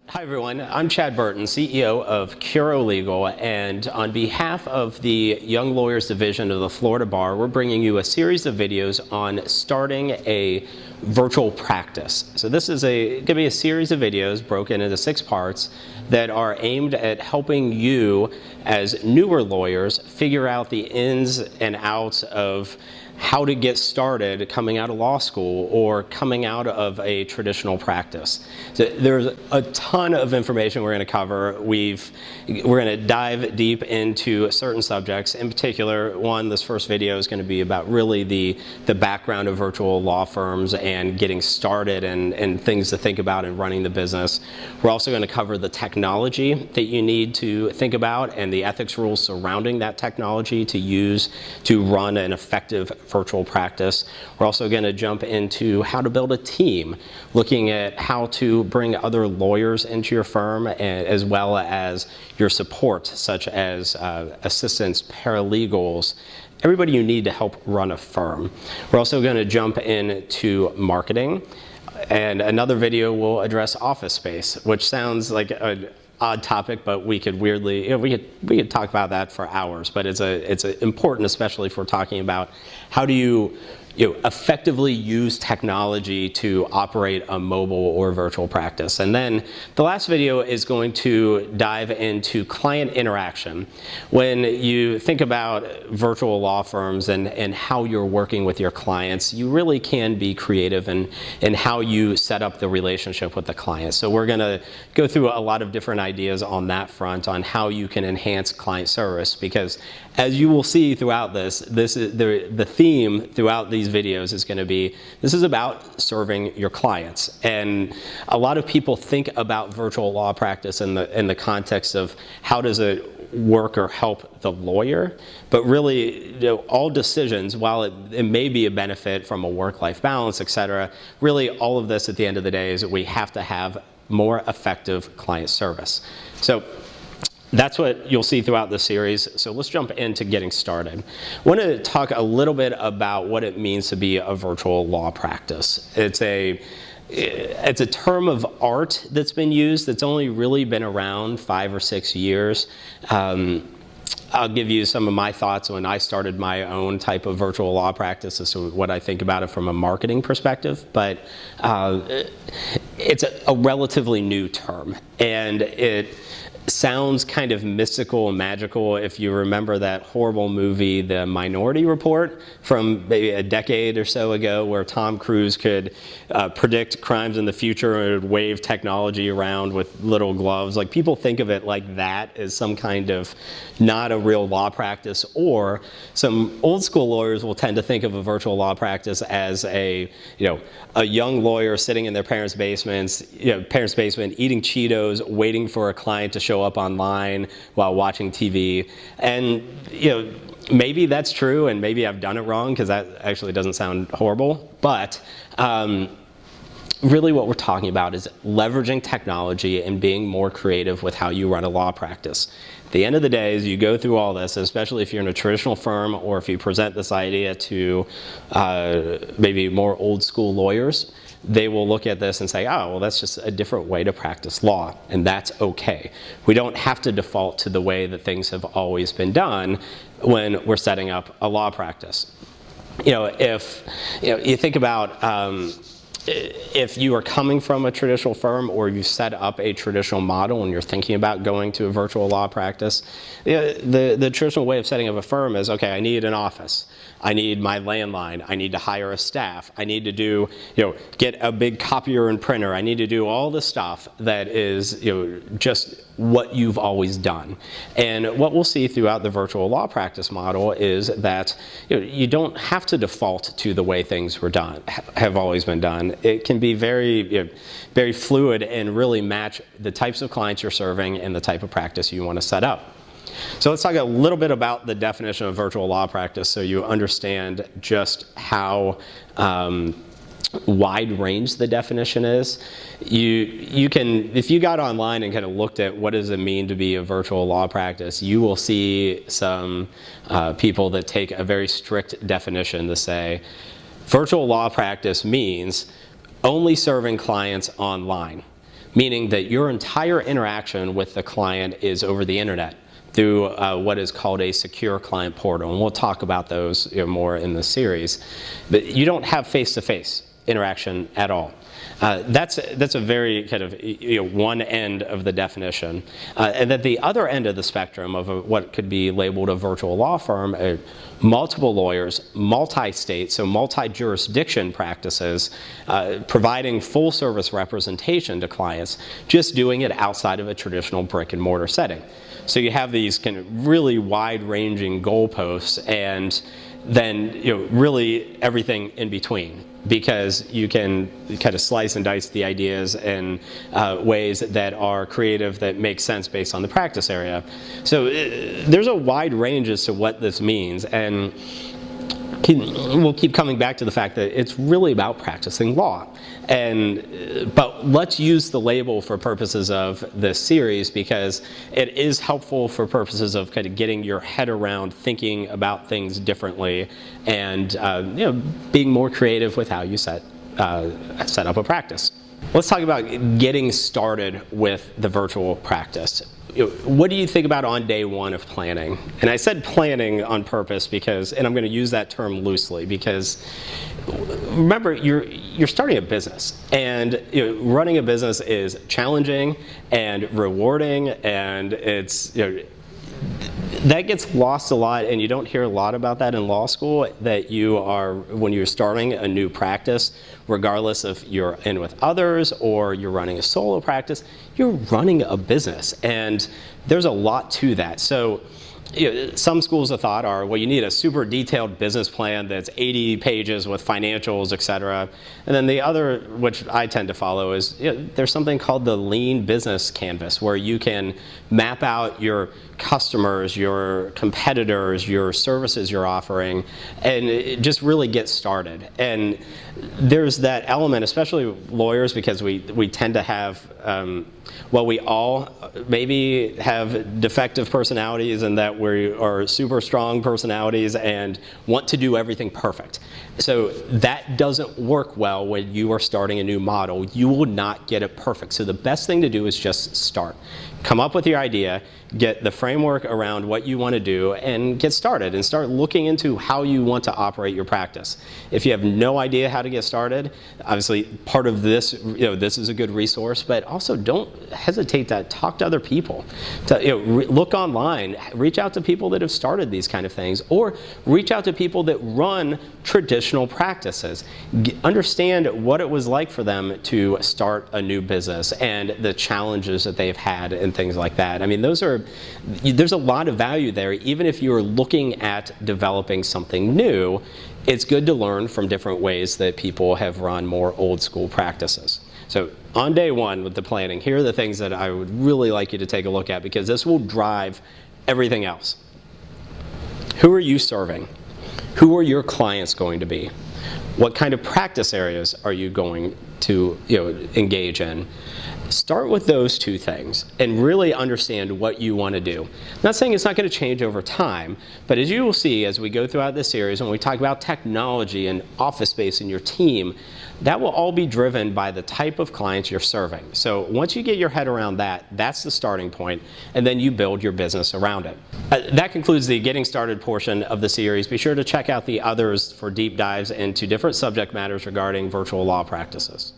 Hi everyone, I'm Chad Burton, CEO of Curo Legal, and on behalf of the Young Lawyers Division of the Florida Bar, we're bringing you a series of videos on starting a virtual practice. So this is going to be a series of videos broken into 6 parts that are aimed at helping you as newer lawyers figure out the ins and outs of how to get started coming out of law school or coming out of a traditional practice. So there's a ton of information we're going to cover. We're going to dive deep into certain subjects. In particular, this first video is going to be about really the background of virtual law firms and getting started and things to think about in running the business. We're also going to cover the technology that you need to think about and the ethics rules surrounding that technology to use to run an effective virtual practice. We're also going to jump into how to build a team, looking at how to bring other lawyers into your firm, as well as your support, such as assistants, paralegals, everybody you need to help run a firm. We're also going to jump into marketing, and another video will address office space, which sounds like an odd topic, but we could we could talk about that for hours. But it's important, especially if we're talking about how do you effectively use technology to operate a mobile or virtual practice. And then the last video is going to dive into client interaction. When you think about virtual law firms and how you're working with your clients, you really can be creative in how you set up the relationship with the client. So we're going to go through a lot of different ideas on that front on how you can enhance client service, because as you will see throughout this is the theme throughout these videos is going to be, this is about serving your clients. And a lot of people think about virtual law practice in the context of how does it work or help the lawyer, but really all decisions, while it may be a benefit from a work-life balance, etc., really all of this at the end of the day is that we have to have more effective client service. So that's what you'll see throughout the series. So let's jump into getting started. I want to talk a little bit about what it means to be a virtual law practice. It's a term of art that's been used that's only really been around 5 or 6 years. I'll give you some of my thoughts when I started my own type of virtual law practice as to what I think about it from a marketing perspective. But it's a relatively new term, and it sounds kind of mystical and magical if you remember that horrible movie, The Minority Report, from maybe a decade or so ago, where Tom Cruise could predict crimes in the future and would wave technology around with little gloves. Like, people think of it like that as some kind of not a real law practice, or some old school lawyers will tend to think of a virtual law practice as a young lawyer sitting in their parents' basement, eating Cheetos, waiting for a client to show up online while watching TV. And maybe that's true, and maybe I've done it wrong, because that actually doesn't sound horrible. But really what we're talking about is leveraging technology and being more creative with how you run a law practice. At the end of the day, as you go through all this, especially if you're in a traditional firm or if you present this idea to maybe more old school lawyers, they will look at this and say, oh, well, that's just a different way to practice law, and that's okay. We don't have to default to the way that things have always been done when we're setting up a law practice. If you think about if you are coming from a traditional firm or you set up a traditional model and you're thinking about going to a virtual law practice, the traditional way of setting up a firm is, okay, I need an office. I need my landline. I need to hire a staff. I need to do, get a big copier and printer. I need to do all the stuff that is, just what you've always done. And what we'll see throughout the virtual law practice model is that you don't have to default to the way things were done, have always been done. It can be very, very fluid and really match the types of clients you're serving and the type of practice you want to set up. So let's talk a little bit about the definition of virtual law practice so you understand just how wide range the definition is. You can, if you got online and kind of looked at what does it mean to be a virtual law practice, you will see some people that take a very strict definition to say virtual law practice means only serving clients online. meaning that your entire interaction with the client is over the internet through what is called a secure client portal. And we'll talk about those more in the series. But you don't have face-to-face interaction at all. That's a very kind of one end of the definition. And then the other end of the spectrum of what could be labeled a virtual law firm, multiple lawyers, multi-state, so multi-jurisdiction practices, providing full service representation to clients, just doing it outside of a traditional brick and mortar setting. So you have these kind of really wide-ranging goalposts, and then really everything in between, because you can kind of slice and dice the ideas in ways that are creative, that make sense based on the practice area. So there's a wide range as to what this means, and we'll keep coming back to the fact that it's really about practicing law. But let's use the label for purposes of this series, because it is helpful for purposes of kind of getting your head around thinking about things differently, and being more creative with how you set up a practice. Let's talk about getting started with the virtual practice. What do you think about on day one of planning? And I said planning on purpose because, and I'm going to use that term loosely, because remember, you're starting a business, and running a business is challenging and rewarding, and it's that gets lost a lot, and you don't hear a lot about that in law school, that when you're starting a new practice, regardless if you're in with others or you're running a solo practice, you're running a business, and there's a lot to that. So some schools of thought are, well, you need a super detailed business plan that's 80 pages with financials, et cetera. And then the other, which I tend to follow, is there's something called the lean business canvas, where you can map out your customers, your competitors, your services you're offering, and just really get started. And there's that element, especially lawyers, because we tend to have, we all maybe have defective personalities, and that we are super strong personalities and want to do everything perfect. So that doesn't work well when you are starting a new model. You will not get it perfect. So the best thing to do is just start. Come up with your idea, get the framework around what you want to do, and get started, and start looking into how you want to operate your practice. If you have no idea how to get started, obviously part of this, this is a good resource, but also don't hesitate to talk to other people. Look online, reach out to people that have started these kind of things, or reach out to people that run traditional practices. Understand what it was like for them to start a new business and the challenges that they've had and things like that. I mean, there's a lot of value there. Even if you're looking at developing something new, it's good to learn from different ways that people have run more old school practices. So on day one with the planning, here are the things that I would really like you to take a look at, because this will drive everything else. Who are you serving? Who are your clients going to be? What kind of practice areas are you going to engage in? Start with those two things and really understand what you want to do. I'm not saying it's not going to change over time, but as you will see as we go throughout this series, when we talk about technology and office space in your team, that will all be driven by the type of clients you're serving. So once you get your head around that, that's the starting point, and then you build your business around it. That concludes the Getting Started portion of the series. Be sure to check out the others for deep dives into different subject matters regarding virtual law practices.